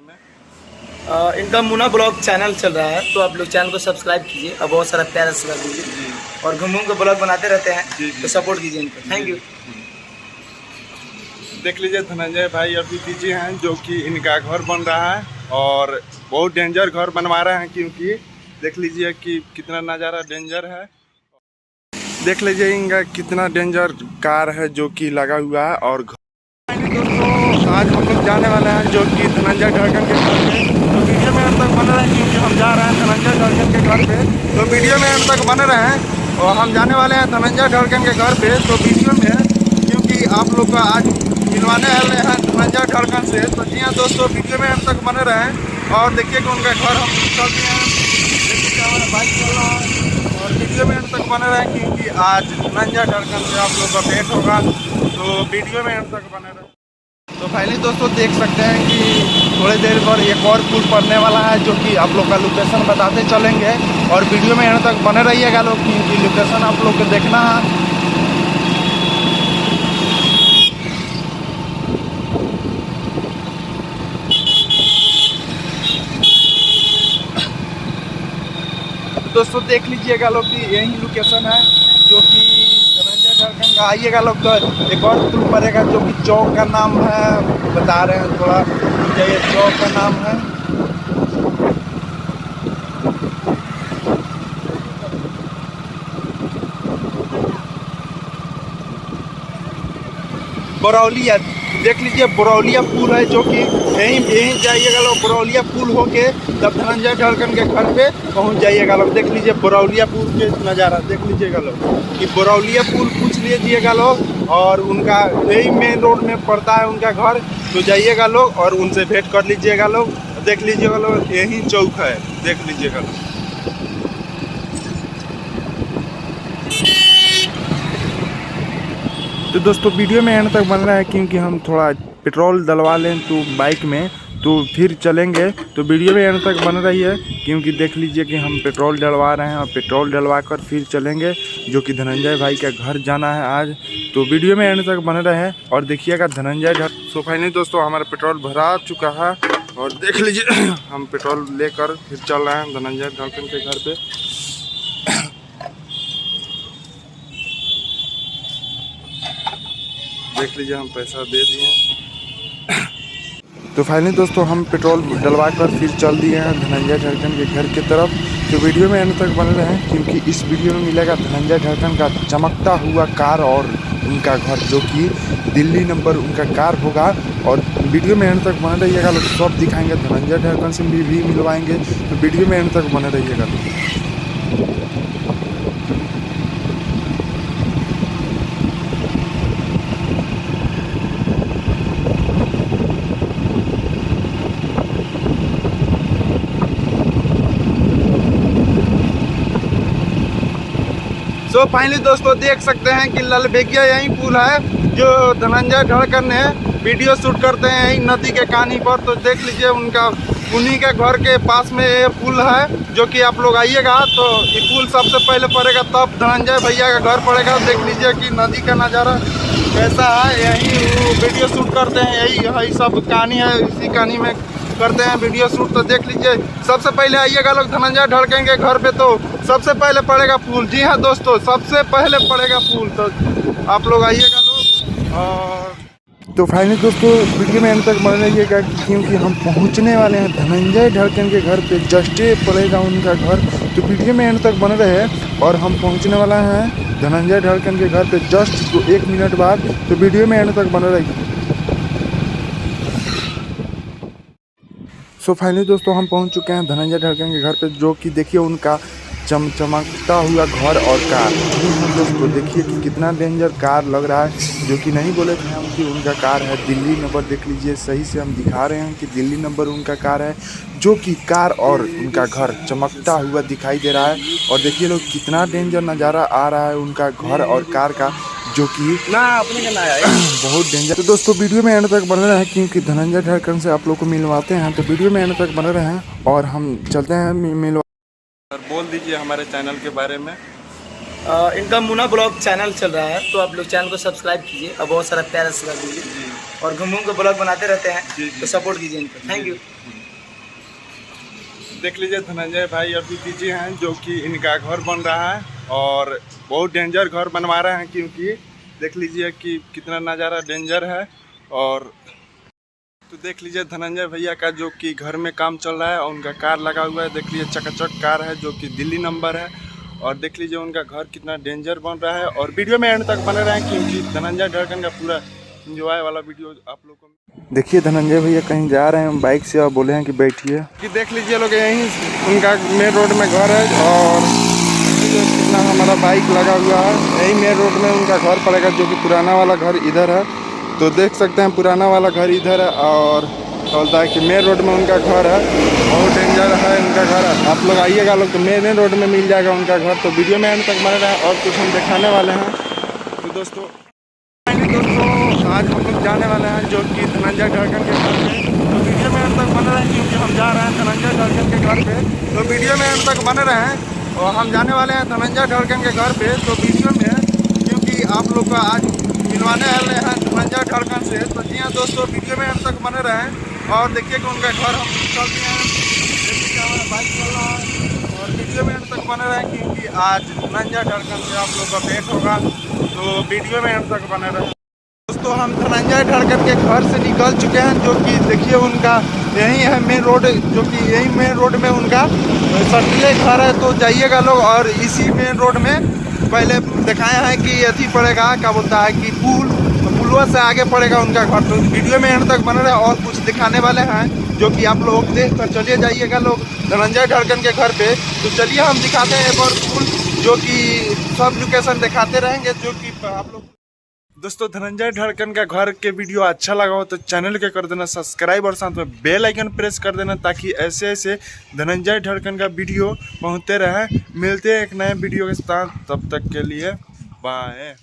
बारे में। इनका मुना ब्लॉग चैनल चल रहा है, तो आप लोग चैनल को सब्सक्राइब कीजिए और बहुत सारा प्यार आशीर्वाद दीजिए और घूम के ब्लॉग बनाते रहते हैं, तो सपोर्ट कीजिए इनको। Thank you. देख लीजिए धनंजय भाई अभी बिजी हैं, जो कि इनका घर बन रहा है और बहुत डेंजर घर बनवा रहे हैं, क्योंकि देख लीजिए कि कितना नज़ारा डेंजर है। देख लीजिए इनका कितना डेंजर कार है जो कि लगा हुआ है। और दोस्तों आज हम लोग जाने वाले हैं जो कि धनंजय ढड़कन के घर पे, तो वीडियो में अंत तक बने रहें क्योंकि हम जा रहे हैं धनंजय ढड़कन के घर पे। तो वीडियो में अंत तक बने रहें और हम जाने वाले हैं धनंजय ढड़कन के घर पे। तो वीडियो में क्योंकि आप लोग का आज मिलवाने वाले हैं धनंजय ढड़कन से, तो जी हाँ दोस्तों वीडियो में अंत तक बने रहें और देखिए कि उनका घर हम चलते हैं। देखिए हमारा बाइक चल रहा है और वीडियो में अंत तक बने रहें क्योंकि आज धनंजय ढड़कन से आप लोग का भेंट होगा, तो वीडियो में अंत तक बने रहें। तो फाइनली दोस्तों देख सकते हैं कि थोड़ी देर पर एक और पुल पड़ने वाला है, जो कि आप लोग का लोकेशन बताते चलेंगे और वीडियो में अंत तक बने रहिएगा लोग, क्योंकि लोकेशन आप लोग को देखना है। दोस्तों देख लीजिएगा लोग कि यही लोकेशन है, जो कि धनंजय ढड़कन का। आइएगा लोग तो एक और पुल पड़ेगा जो कि चौक का नाम है, बता रहे हैं थोड़ा, ये चौक का नाम है। बरौलिया, देख लीजिए बरौलिया पुल है, जो कि यहीं जाइएगा लोग, बरौलिया पुल होके तब धनंजय ढड़कन के घर पे पहुंच जाइएगा लोग। देख लीजिए बरौलिया पुल के नज़ारा देख लीजिएगा लोग कि बरौलिया पुल पूछ लीजिएगा लोग, और उनका यही मेन रोड में पड़ता है उनका घर। तो जाइएगा लोग और उनसे भेंट कर लीजिएगा लोग। देख लीजिएगा लोग यही चौक है, देख लीजिएगा लोग। तो दोस्तों वीडियो में एंड तक बन रहा है क्योंकि हम थोड़ा पेट्रोल डलवा लें तो बाइक में, तो फिर चलेंगे। तो वीडियो में एंड तक बन रही है क्योंकि देख लीजिए कि हम पेट्रोल डलवा रहे हैं और पेट्रोल डलवा कर फिर चलेंगे, जो कि धनंजय भाई का घर जाना है आज। तो वीडियो में एंड तक बने रहे और देखिएगा धनंजय ढड़कन। सो फाइनली दोस्तों हमारा पेट्रोल भरा चुका है और देख लीजिए हम पेट्रोल लेकर फिर चल रहे हैं धनंजय ढड़कन के घर पे। देख लीजिए हम पैसा दे दिए। तो फाइनली दोस्तों हम पेट्रोल डलवा कर फिर चल दिए हैं धनंजय ढड़कन के घर की तरफ। तो वीडियो में एंड तक बने रहे क्योंकि इस वीडियो में मिलेगा धनंजय ढड़कन का चमकता हुआ कार और उनका घर, जो कि दिल्ली नंबर उनका कार होगा। और वीडियो में एंड तक बने रहिएगा लोग, सब दिखाएंगे, धनंजय ढड़कन से भी मिलवाएंगे। तो वीडियो में एंड तक बने रहिएगा लोग। तो फाइनली दोस्तों देख सकते हैं कि ललबेगिया यही पुल है जो धनंजय ढड़कन ने वीडियो शूट करते हैं यही नदी के कानी पर। तो देख लीजिए उनका उन्हीं के घर के पास में ये पुल है, जो कि आप लोग आइएगा तो ये पुल सबसे पहले पड़ेगा, तब धनंजय भैया का घर पड़ेगा। देख लीजिए कि नदी का नज़ारा कैसा है, यही वो वीडियो शूट करते हैं, यही सब कहानी है, इसी कहानी में करते हैं वीडियो शूट। तो देख लीजिए सबसे पहले आइएगा लोग धनंजय ढड़कन के घर पे, तो सबसे पहले पड़ेगा पुल। जी हाँ दोस्तों सबसे पहले पड़ेगा पुल, तो आप लोग आइएगा लोग। और तो फाइनली दोस्तों वीडियो में अंत तक बने रहिएगा क्योंकि हम पहुंचने वाले हैं धनंजय ढड़कन के घर पे, जस्टे पड़ेगा उनका घर। तो वीडियो में अंत तक बने रहे और हम पहुंचने वाला हैं धनंजय ढड़कन के घर पे जस्ट 1 मिनट बाद। तो वीडियो में अंत तक बने रहिए। सो फाइनली दोस्तों हम पहुंच चुके हैं धनंजय ढड़कन के घर पे, जो कि देखिए उनका चमचमकता हुआ घर और कार। हम दोस्तों देखिए कि कितना डेंजर कार लग रहा है, जो कि नहीं बोले थे हम कि उनका कार है दिल्ली नंबर। देख लीजिए सही से हम दिखा रहे हैं कि दिल्ली नंबर उनका कार है, जो कि कार और उनका घर चमकता हुआ दिखाई दे रहा है। और देखिए लोग कितना डेंजर नज़ारा आ रहा है उनका घर और कार का, जो कि ना अपने का ना है बहुत डेंजर। तो दोस्तों वीडियो में एंड तक बने रहे क्योंकि धनंजय ढड़कन से आप लोग को मिलवाते हैं। तो वीडियो में एंड तक बने रहे और हम चलते हैं मिलवा। बोल दीजिए हमारे चैनल के बारे में। इनका मुना ब्लॉग चैनल चल रहा है, तो आप लोग चैनल को सब्सक्राइब कीजिए और बहुत सारा प्यार आशीर्वाद दीजिए और घूम के ब्लॉग बनाते रहते हैं, तो सपोर्ट कीजिए इनको। Thank you. देख लीजिए धनंजय भाई और दीदी जी हैं जो कि इनका घर बन रहा है और बहुत डेंजर घर बनवा रहे हैं, क्योंकि देख लीजिए कि कितना नज़ारा डेंजर है। और तो देख लीजिए धनंजय भैया का जो कि घर में काम चल रहा है और उनका कार लगा हुआ है। देख लीजिए चकाचक कार है जो कि दिल्ली नंबर है। और देख लीजिए उनका घर कितना डेंजर बन रहा है। और वीडियो में एंड तक बने रहें क्योंकि धनंजय ढड़कन का पूरा इंजॉय वाला वीडियो आप लोग को देखिए। धनंजय भैया कहीं जा रहे हैं बाइक से और बोले हैं कि बैठिए। कि देख लीजिए लोग यहीं उनका मेन रोड में घर है और कितना हमारा बाइक लगा हुआ है। यही मेन रोड में उनका घर पड़ेगा जो कि पुराना वाला घर इधर है। तो देख सकते हैं पुराना वाला घर इधर है और बोलता है कि मेन रोड में उनका घर है। बहुत डेंजर है उनका घर। आप लोग आइएगा लोग तो मेन रोड में मिल जाएगा उनका घर। तो वीडियो में एंड तक बने रहे और कुछ हम दिखाने वाले हैं। तो दोस्तों आज हम लोग जाने वाले हैं जो कि धनंजय ढड़कन के घर पे। तो वीडियो में एंड तक बने रहे क्योंकि हम जा रहे हैं धनंजय ढड़कन के घर पे। तो वीडियो में एंड तक बने रहे और हम जाने वाले हैं धनंजय ढड़कन के घर पे। तो वीडियो में क्योंकि आप लोग का आज मिलवाने वाले हैं धनंजय ढड़कन से। तो जी हाँ दोस्तों वीडियो में एंड तक बने रहें और देखिए कि उनका घर हम चल दिए हैं। देखिए हमारा बाइक चल रहा है और वीडियो में एंड तक बने रहें क्योंकि आज धनंजय ढड़कन से आप लोग का भेंट होगा। तो वीडियो में एंड तक बने रहें। दोस्तों हम धनंजय ढड़कन के घर से निकल चुके हैं जो कि देखिए उनका यही है मेन रोड, जो कि यही मेन रोड में उनका सटले घर है। तो जाइएगा लोग और इसी मेन रोड में पहले दिखाए हैं कि अथी पड़ेगा क्या बोलता है कि पुलवा से आगे पड़ेगा उनका घर। तो वीडियो में एंड तक बने रहे और कुछ दिखाने वाले हैं जो कि आप लोग देख कर चलिए जाइएगा लोग धनंजय ढड़कन के घर पे। तो चलिए हम दिखाते हैं एक और पुल जो कि सब लोकेशन दिखाते रहेंगे जो कि आप लोग। दोस्तों धनंजय ढड़कन का घर के वीडियो अच्छा लगा हो तो चैनल के कर देना सब्सक्राइब और साथ में बेल आइकन प्रेस कर देना ताकि ऐसे ऐसे धनंजय ढड़कन का वीडियो पहुंचते रहे। मिलते हैं एक नए वीडियो के साथ, तब तक के लिए बाय।